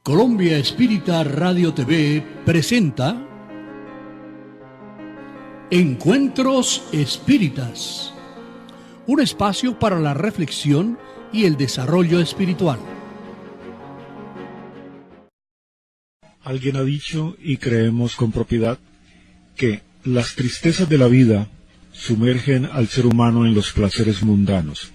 Colombia Espírita Radio TV presenta Encuentros Espíritas, un espacio para la reflexión y el desarrollo espiritual. Alguien ha dicho, y creemos con propiedad, que las tristezas de la vida sumergen al ser humano en los placeres mundanos.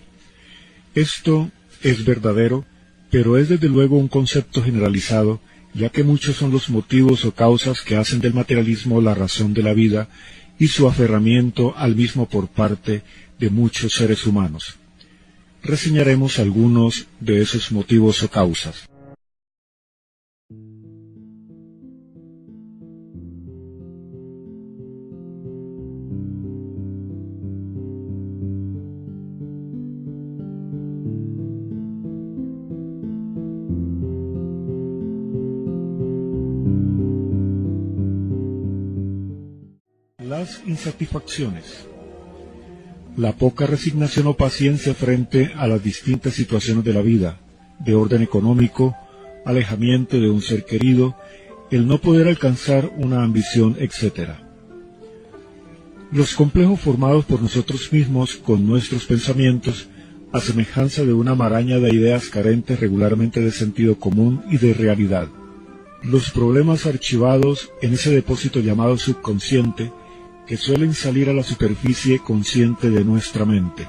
Esto es verdadero, pero es desde luego un concepto generalizado, ya que muchos son los motivos o causas que hacen del materialismo la razón de la vida y su aferramiento al mismo por parte de muchos seres humanos. Reseñaremos algunos de esos motivos o causas. Las insatisfacciones. La poca resignación o paciencia frente a las distintas situaciones de la vida, de orden económico, alejamiento de un ser querido, el no poder alcanzar una ambición, etc. Los complejos formados por nosotros mismos con nuestros pensamientos, a semejanza de una maraña de ideas carentes regularmente de sentido común y de realidad. Los problemas archivados en ese depósito llamado subconsciente, que suelen salir a la superficie consciente de nuestra mente.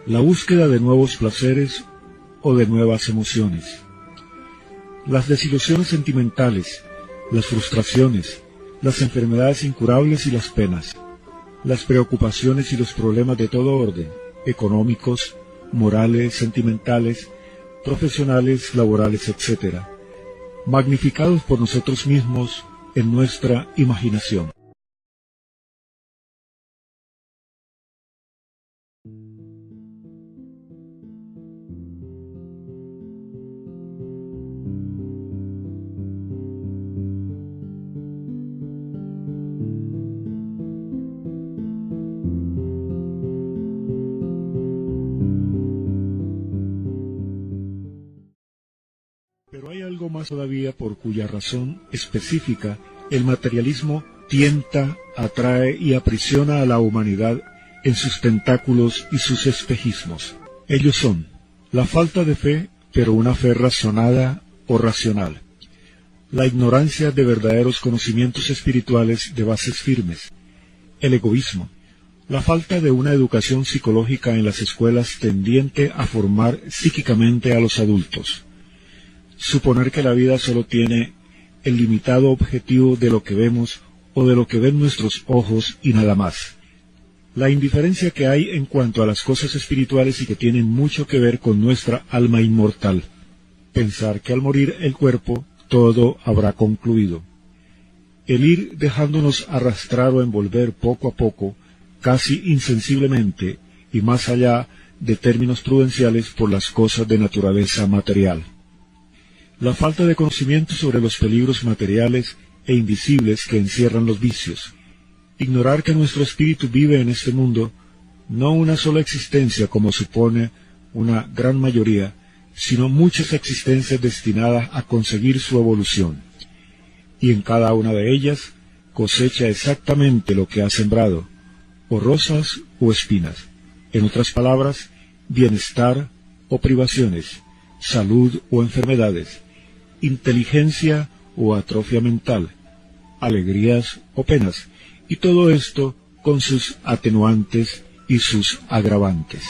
La búsqueda de nuevos placeres o de nuevas emociones. Las desilusiones sentimentales, las frustraciones, las enfermedades incurables y las penas. Las preocupaciones y los problemas de todo orden, económicos, morales, sentimentales, profesionales, laborales, etc., magnificados por nosotros mismos en nuestra imaginación. Pero hay algo más todavía por cuya razón específica el materialismo tienta, atrae y aprisiona a la humanidad en sus tentáculos y sus espejismos. Ellos son la falta de fe, pero una fe razonada o racional; la ignorancia de verdaderos conocimientos espirituales de bases firmes; el egoísmo; la falta de una educación psicológica en las escuelas tendiente a formar psíquicamente a los adultos; suponer que la vida solo tiene el limitado objetivo de lo que vemos o de lo que ven nuestros ojos y nada más; la indiferencia que hay en cuanto a las cosas espirituales y que tienen mucho que ver con nuestra alma inmortal; pensar que al morir el cuerpo todo habrá concluido; el ir dejándonos arrastrar o envolver poco a poco, casi insensiblemente y más allá de términos prudenciales por las cosas de naturaleza material; la falta de conocimiento sobre los peligros materiales e invisibles que encierran los vicios; ignorar que nuestro espíritu vive en este mundo, no una sola existencia como supone una gran mayoría, sino muchas existencias destinadas a conseguir su evolución, y en cada una de ellas cosecha exactamente lo que ha sembrado, o rosas o espinas; en otras palabras, bienestar o privaciones, salud o enfermedades, inteligencia o atrofia mental, alegrías o penas, y todo esto con sus atenuantes y sus agravantes.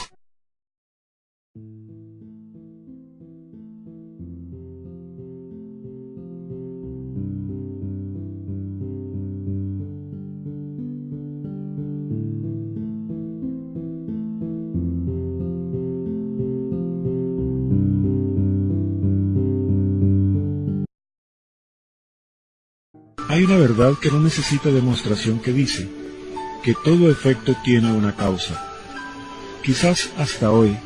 Hay una verdad que no necesita demostración que dice que todo efecto tiene una causa. Quizás hasta hoy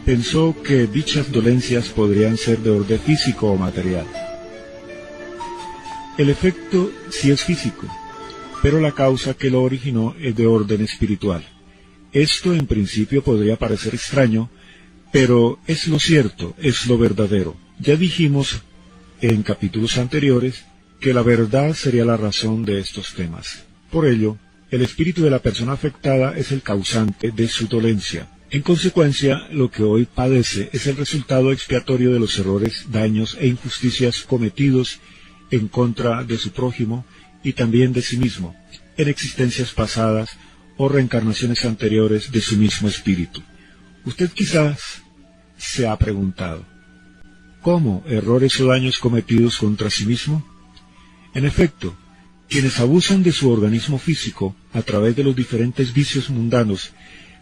pensó que dichas dolencias podrían ser de orden físico o material. El efecto sí es físico, pero la causa que lo originó es de orden espiritual. Esto en principio podría parecer extraño, pero es lo cierto, es lo verdadero. Ya dijimos en capítulos anteriores que la verdad sería la razón de estos temas. Por ello, el espíritu de la persona afectada es el causante de su dolencia. En consecuencia, lo que hoy padece es el resultado expiatorio de los errores, daños e injusticias cometidos en contra de su prójimo y también de sí mismo, en existencias pasadas o reencarnaciones anteriores de su mismo espíritu. Usted quizás se ha preguntado, ¿cómo errores o daños cometidos contra sí mismo? En efecto, quienes abusan de su organismo físico a través de los diferentes vicios mundanos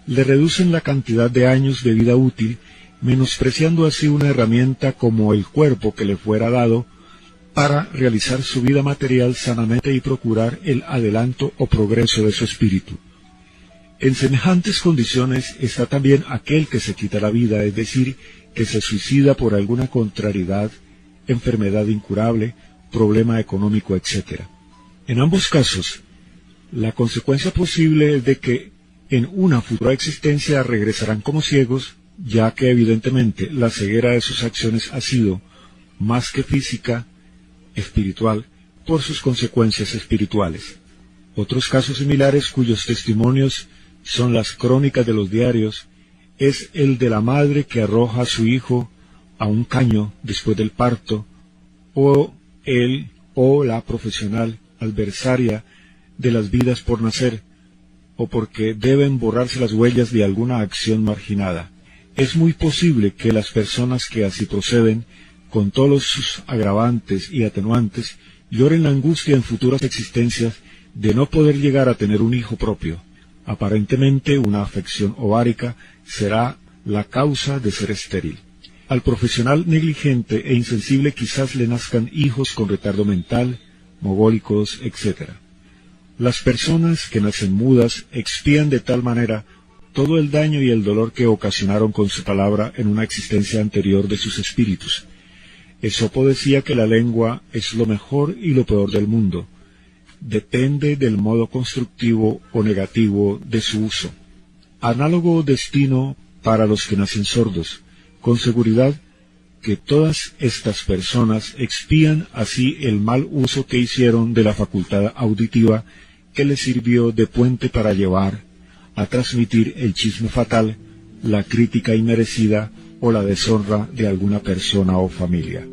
le reducen la cantidad de años de vida útil, menospreciando así una herramienta como el cuerpo que le fuera dado para realizar su vida material sanamente y procurar el adelanto o progreso de su espíritu. En semejantes condiciones está también aquel que se quita la vida, es decir, que se suicida por alguna contrariedad, enfermedad incurable, problema económico, etc. En ambos casos, la consecuencia posible es de que en una futura existencia regresarán como ciegos, ya que evidentemente la ceguera de sus acciones ha sido, más que física, espiritual, por sus consecuencias espirituales. Otros casos similares cuyos testimonios son las crónicas de los diarios, es el de la madre que arroja a su hijo a un caño después del parto, o el o la profesional adversaria de las vidas por nacer, o porque deben borrarse las huellas de alguna acción marginada. Es muy posible que las personas que así proceden, con todos sus agravantes y atenuantes, lloren la angustia en futuras existencias de no poder llegar a tener un hijo propio. Aparentemente una afección ovárica será la causa de ser estéril. Al profesional negligente e insensible quizás le nazcan hijos con retardo mental, mogólicos, etc. Las personas que nacen mudas expían de tal manera todo el daño y el dolor que ocasionaron con su palabra en una existencia anterior de sus espíritus. Esopo decía que la lengua es lo mejor y lo peor del mundo. Depende del modo constructivo o negativo de su uso. Análogo destino para los que nacen sordos. Con seguridad que todas estas personas expían así el mal uso que hicieron de la facultad auditiva que les sirvió de puente para llevar a transmitir el chisme fatal, la crítica inmerecida o la deshonra de alguna persona o familia.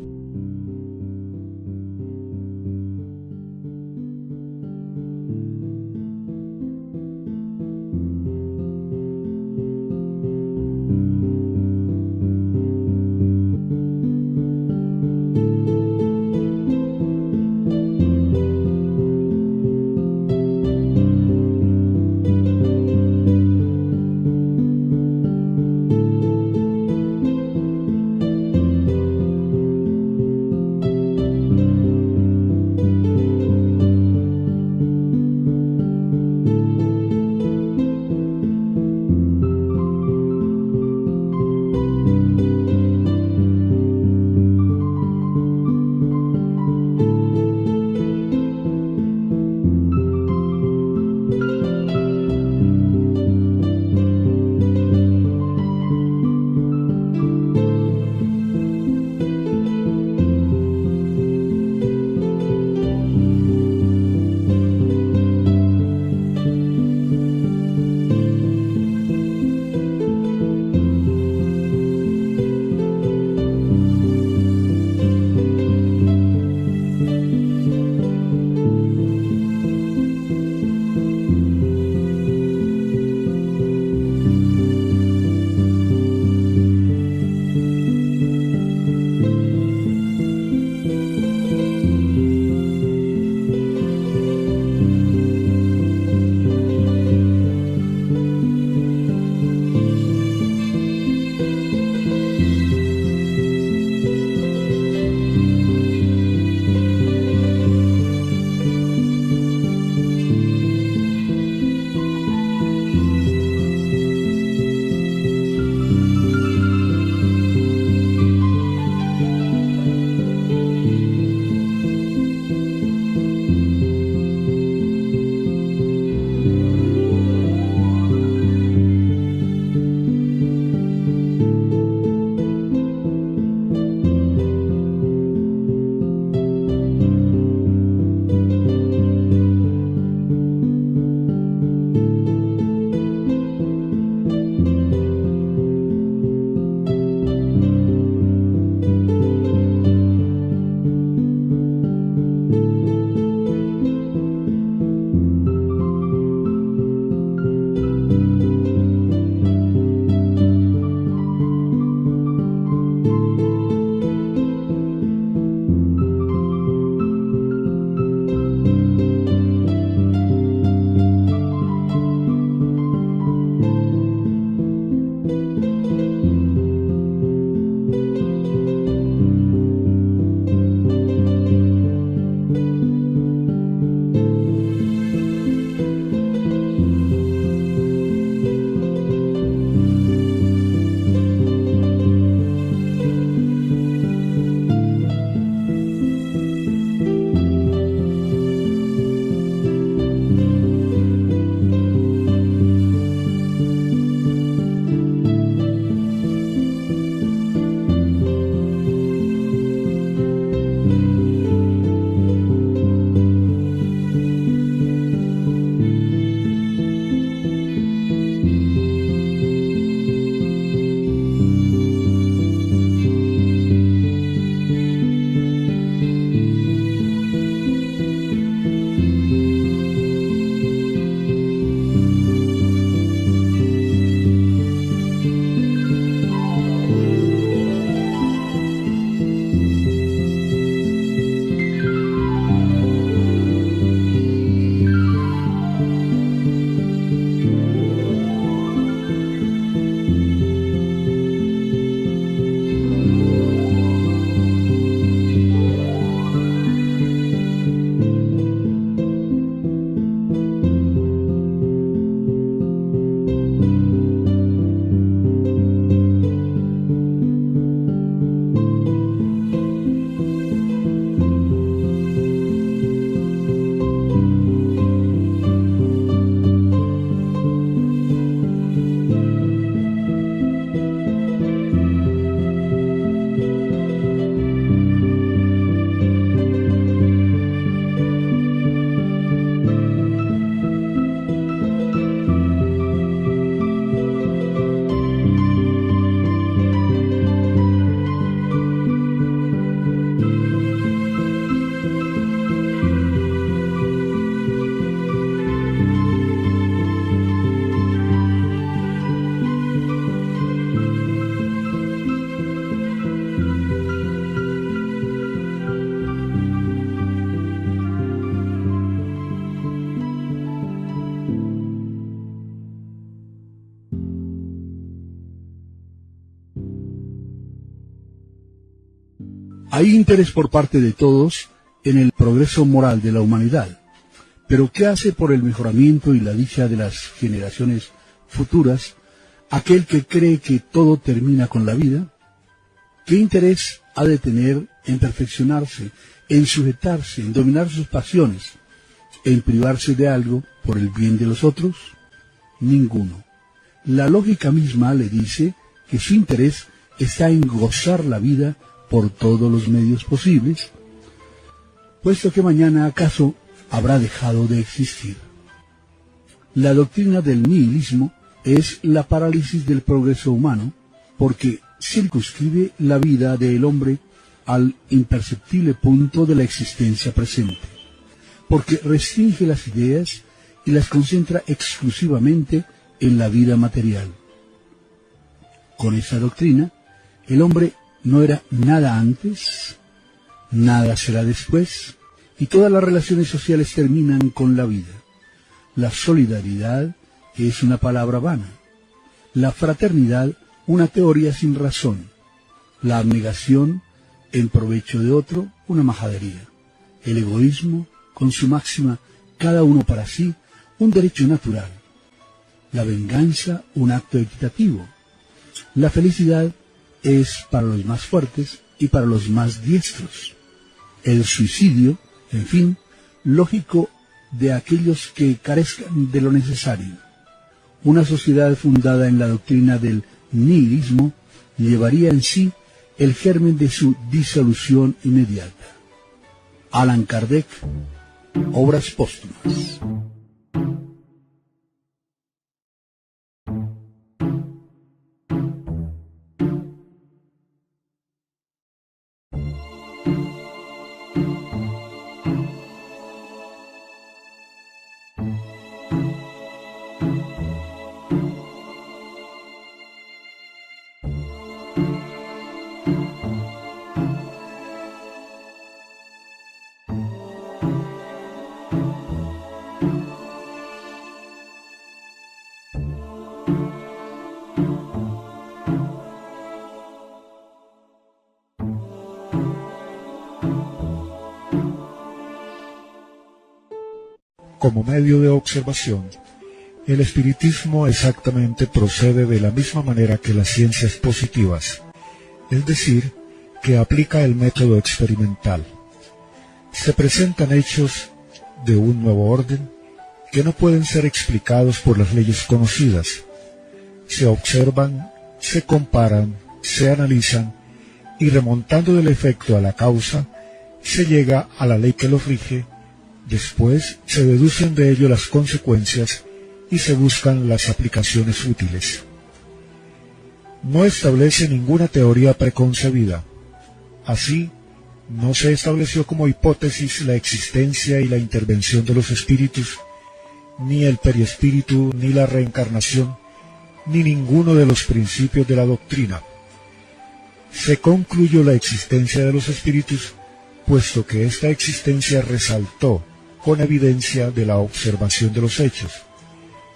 Hay interés por parte de todos en el progreso moral de la humanidad, pero ¿qué hace por el mejoramiento y la dicha de las generaciones futuras aquel que cree que todo termina con la vida? ¿Qué interés ha de tener en perfeccionarse, en sujetarse, en dominar sus pasiones, en privarse de algo por el bien de los otros? Ninguno. La lógica misma le dice que su interés está en gozar la vida por todos los medios posibles, puesto que mañana acaso habrá dejado de existir. La doctrina del nihilismo es la parálisis del progreso humano, porque circunscribe la vida del hombre al imperceptible punto de la existencia presente, porque restringe las ideas y las concentra exclusivamente en la vida material. Con esa doctrina, el hombre no era nada antes, nada será después, y todas las relaciones sociales terminan con la vida. La solidaridad es una palabra vana, la fraternidad una teoría sin razón, la abnegación en provecho de otro una majadería, el egoísmo con su máxima cada uno para sí un derecho natural, la venganza un acto equitativo, la felicidad es para los más fuertes y para los más diestros, el suicidio, en fin, lógico de aquellos que carezcan de lo necesario. Una sociedad fundada en la doctrina del nihilismo llevaría en sí el germen de su disolución inmediata. Allan Kardec, Obras póstumas. Como medio de observación, el espiritismo exactamente procede de la misma manera que las ciencias positivas, es decir, que aplica el método experimental. Se presentan hechos de un nuevo orden que no pueden ser explicados por las leyes conocidas. Se observan, se comparan, se analizan y remontando del efecto a la causa, se llega a la ley que los rige. Después se deducen de ello las consecuencias y se buscan las aplicaciones útiles. No establece ninguna teoría preconcebida. Así, no se estableció como hipótesis la existencia y la intervención de los espíritus, ni el periespíritu, ni la reencarnación, ni ninguno de los principios de la doctrina. Se concluyó la existencia de los espíritus, puesto que esta existencia resaltó con evidencia de la observación de los hechos,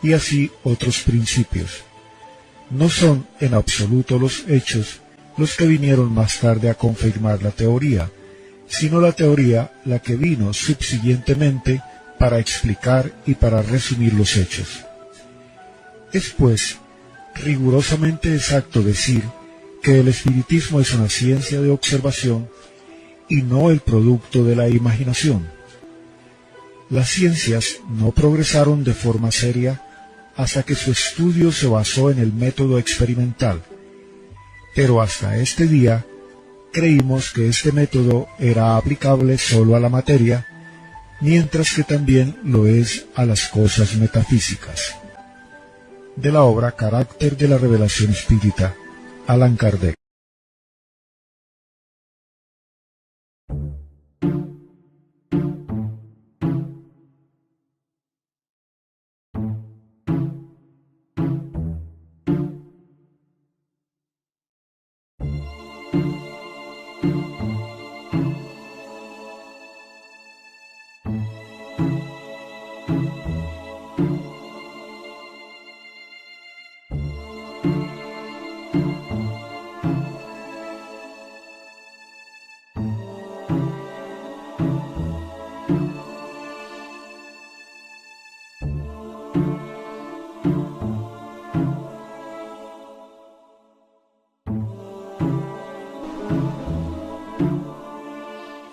y así otros principios. No son en absoluto los hechos los que vinieron más tarde a confirmar la teoría, sino la teoría la que vino subsiguientemente para explicar y para resumir los hechos. Es pues rigurosamente exacto decir que el espiritismo es una ciencia de observación y no el producto de la imaginación. Las ciencias no progresaron de forma seria hasta que su estudio se basó en el método experimental, pero hasta este día creímos que este método era aplicable solo a la materia, mientras que también lo es a las cosas metafísicas. De la obra Carácter de la Revelación Espírita, Allan Kardec.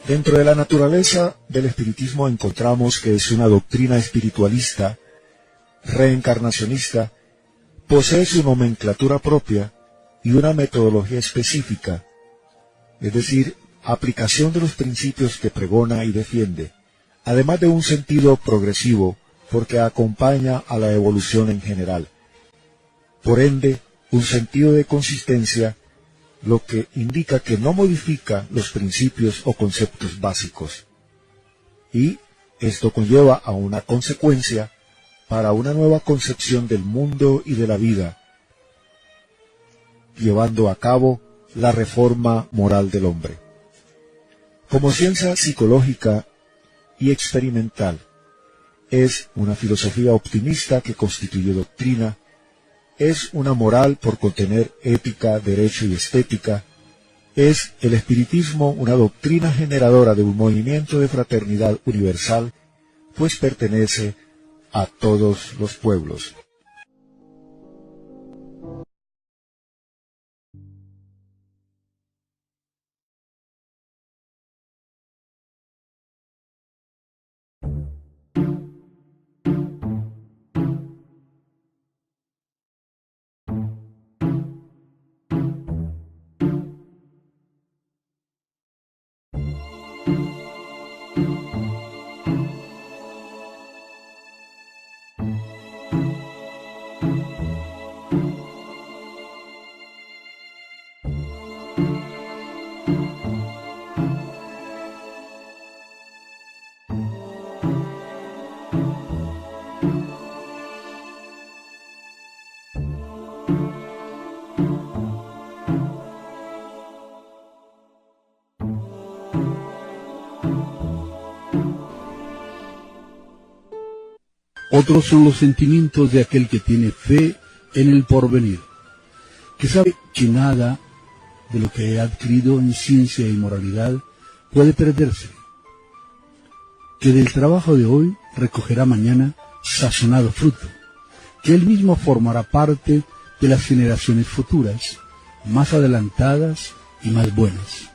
Dentro de la naturaleza del espiritismo encontramos que es una doctrina espiritualista, reencarnacionista, posee su nomenclatura propia y una metodología específica, es decir, aplicación de los principios que pregona y defiende, además de un sentido progresivo porque acompaña a la evolución en general. Por ende, un sentido de consistencia, lo que indica que no modifica los principios o conceptos básicos. Y esto conlleva a una consecuencia para una nueva concepción del mundo y de la vida, llevando a cabo la reforma moral del hombre. Como ciencia psicológica y experimental, es una filosofía optimista que constituye doctrina, es una moral por contener ética, derecho y estética, es el espiritismo una doctrina generadora de un movimiento de fraternidad universal, pues pertenece a todos los pueblos. Otros son los sentimientos de aquel que tiene fe en el porvenir, que sabe que nada de lo que ha adquirido en ciencia y moralidad puede perderse, que del trabajo de hoy recogerá mañana sazonado fruto, que él mismo formará parte de las generaciones futuras, más adelantadas y más buenas.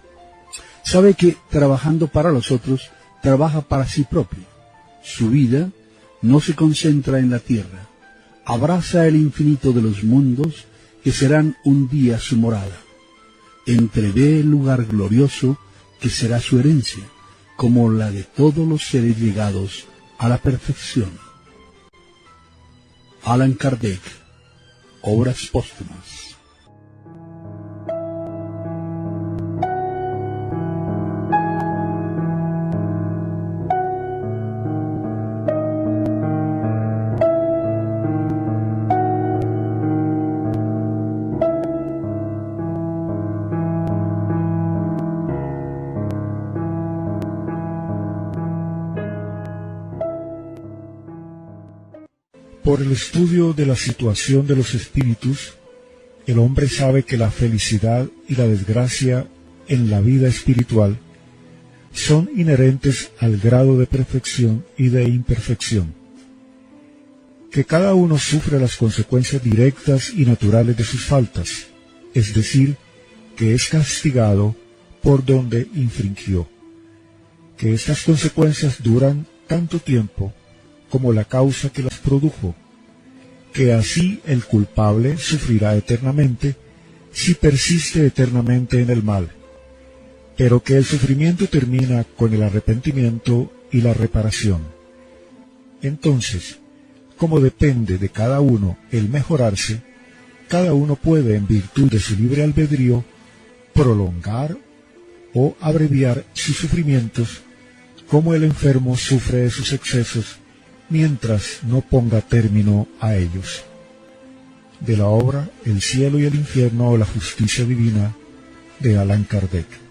Sabe que trabajando para los otros, trabaja para sí propio. Su vida no se concentra en la tierra, abraza el infinito de los mundos que serán un día su morada. Entrevé el lugar glorioso que será su herencia, como la de todos los seres llegados a la perfección. Allan Kardec, Obras póstumas. Por el estudio de la situación de los espíritus, el hombre sabe que la felicidad y la desgracia en la vida espiritual son inherentes al grado de perfección y de imperfección, que cada uno sufre las consecuencias directas y naturales de sus faltas, es decir, que es castigado por donde infringió, que estas consecuencias duran tanto tiempo como la causa que las produjo, que así el culpable sufrirá eternamente si persiste eternamente en el mal, pero que el sufrimiento termina con el arrepentimiento y la reparación. Entonces, como depende de cada uno el mejorarse, cada uno puede, en virtud de su libre albedrío, prolongar o abreviar sus sufrimientos, como el enfermo sufre de sus excesos, mientras no ponga término a ellos. De la obra El cielo y el infierno o la justicia divina, de Allan Kardec.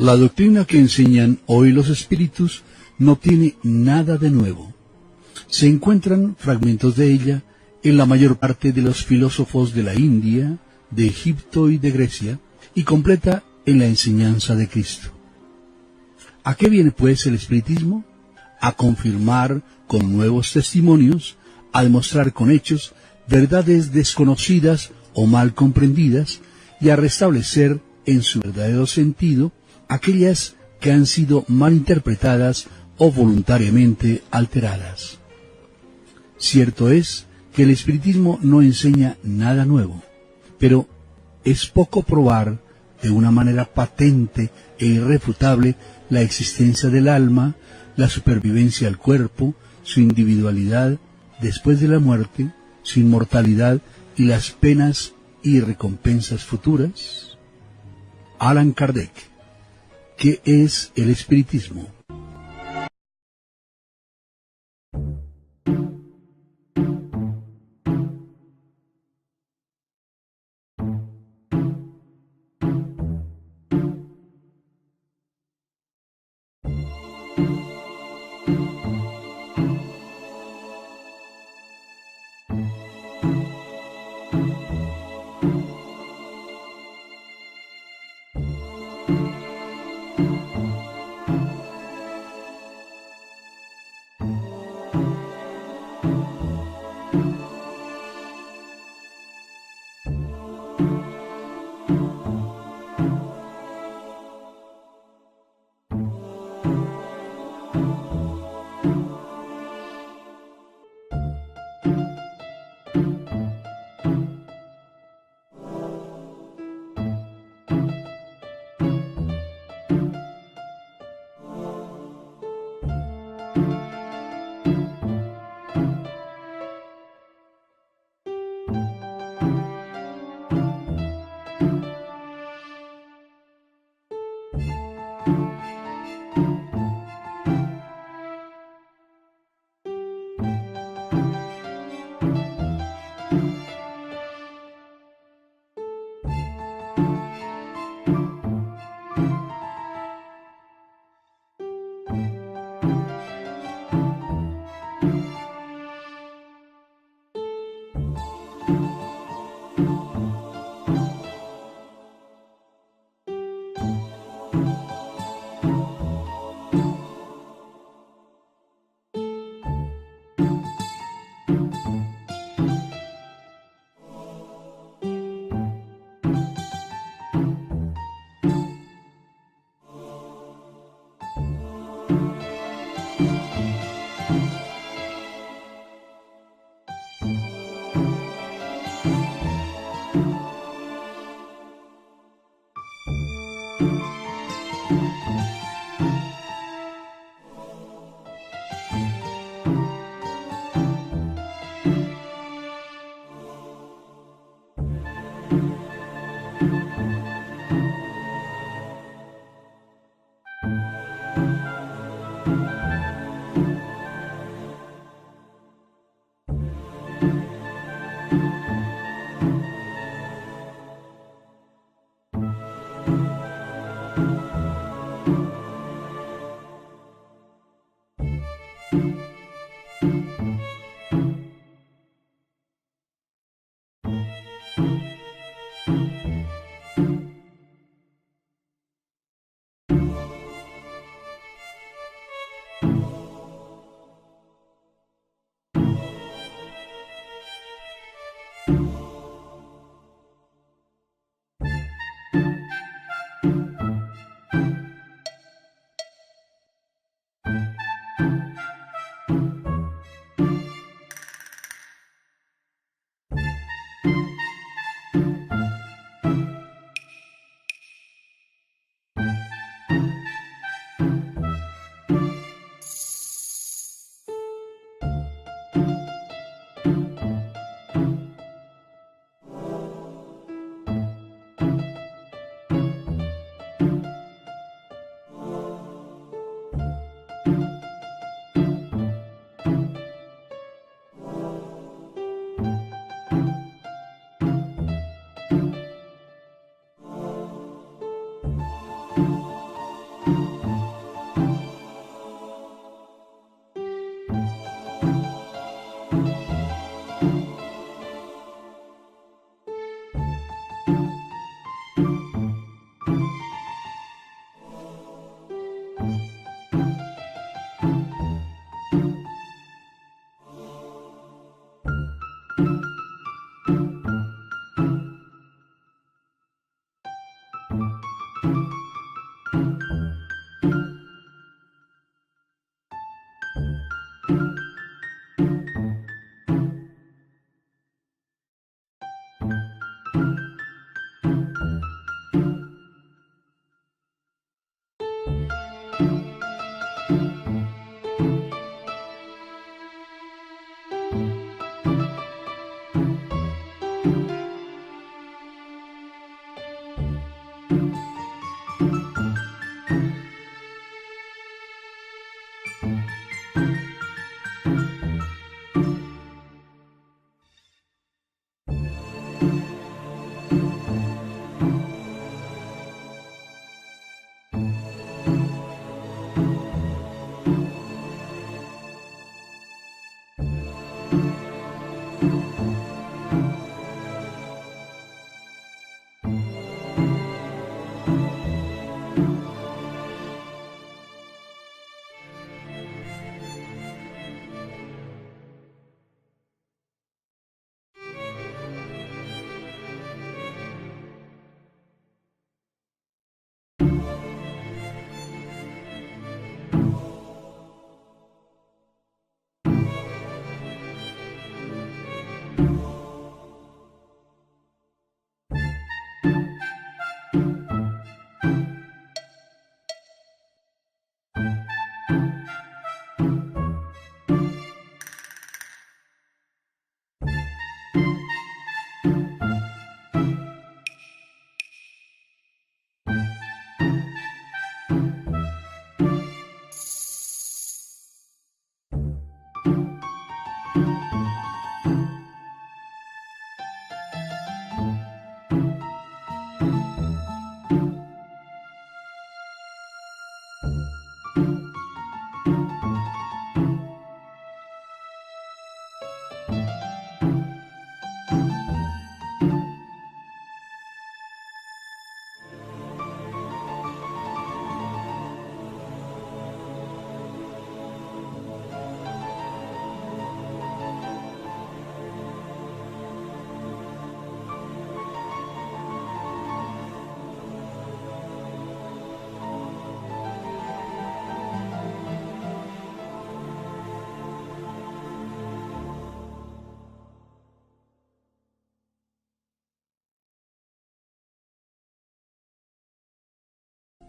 La doctrina que enseñan hoy los espíritus no tiene nada de nuevo. Se encuentran fragmentos de ella en la mayor parte de los filósofos de la India, de Egipto y de Grecia, y completa en la enseñanza de Cristo. ¿A qué viene pues el espiritismo? A confirmar con nuevos testimonios, a demostrar con hechos verdades desconocidas o mal comprendidas, y a restablecer en su verdadero sentido aquellas que han sido mal interpretadas o voluntariamente alteradas. Cierto es que el espiritismo no enseña nada nuevo, pero es poco probar de una manera patente e irrefutable la existencia del alma, la supervivencia al cuerpo, su individualidad después de la muerte, su inmortalidad y las penas y recompensas futuras. Allan Kardec. ¿Qué es el espiritismo?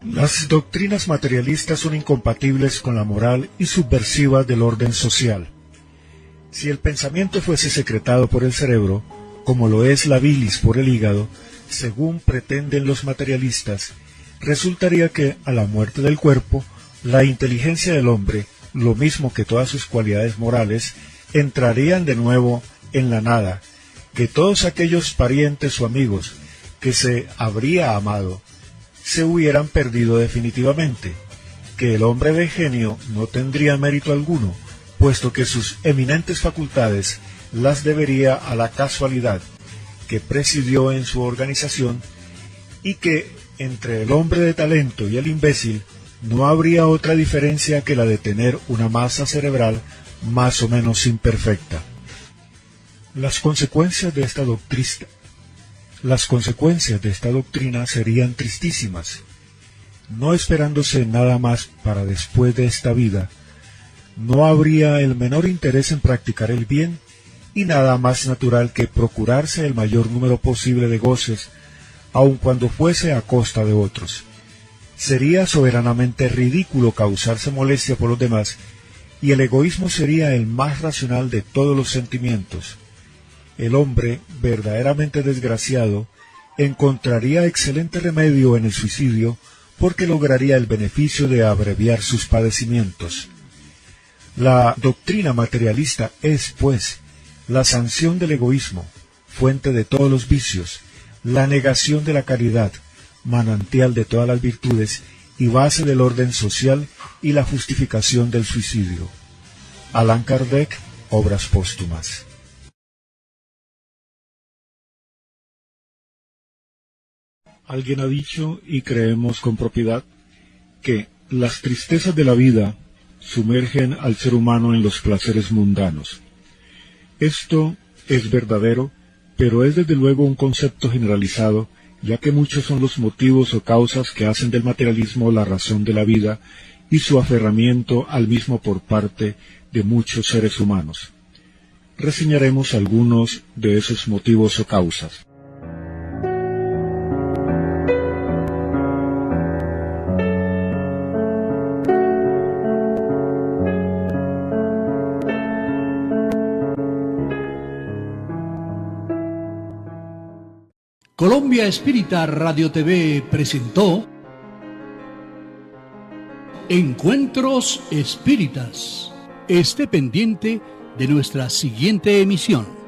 Las doctrinas materialistas son incompatibles con la moral y subversivas del orden social. Si el pensamiento fuese secretado por el cerebro, como lo es la bilis por el hígado, según pretenden los materialistas, resultaría que, a la muerte del cuerpo, la inteligencia del hombre, lo mismo que todas sus cualidades morales, entrarían de nuevo en la nada, que todos aquellos parientes o amigos que se habría amado se hubieran perdido definitivamente, que el hombre de genio no tendría mérito alguno, puesto que sus eminentes facultades las debería a la casualidad que presidió en su organización, y que entre el hombre de talento y el imbécil no habría otra diferencia que la de tener una masa cerebral más o menos imperfecta. Las consecuencias de esta doctrina serían tristísimas. No esperándose nada más para después de esta vida, no habría el menor interés en practicar el bien, y nada más natural que procurarse el mayor número posible de goces, aun cuando fuese a costa de otros. Sería soberanamente ridículo causarse molestia por los demás, y el egoísmo sería el más racional de todos los sentimientos. El hombre, verdaderamente desgraciado, encontraría excelente remedio en el suicidio, porque lograría el beneficio de abreviar sus padecimientos. La doctrina materialista es, pues, la sanción del egoísmo, fuente de todos los vicios, la negación de la caridad, manantial de todas las virtudes y base del orden social, y la justificación del suicidio. Allan Kardec, Obras póstumas. Alguien ha dicho, y creemos con propiedad, que las tristezas de la vida sumergen al ser humano en los placeres mundanos. Esto es verdadero, pero es desde luego un concepto generalizado, ya que muchos son los motivos o causas que hacen del materialismo la razón de la vida y su aferramiento al mismo por parte de muchos seres humanos. Reseñaremos algunos de esos motivos o causas. Colombia Espírita Radio TV presentó Encuentros Espíritas. Esté pendiente de nuestra siguiente emisión.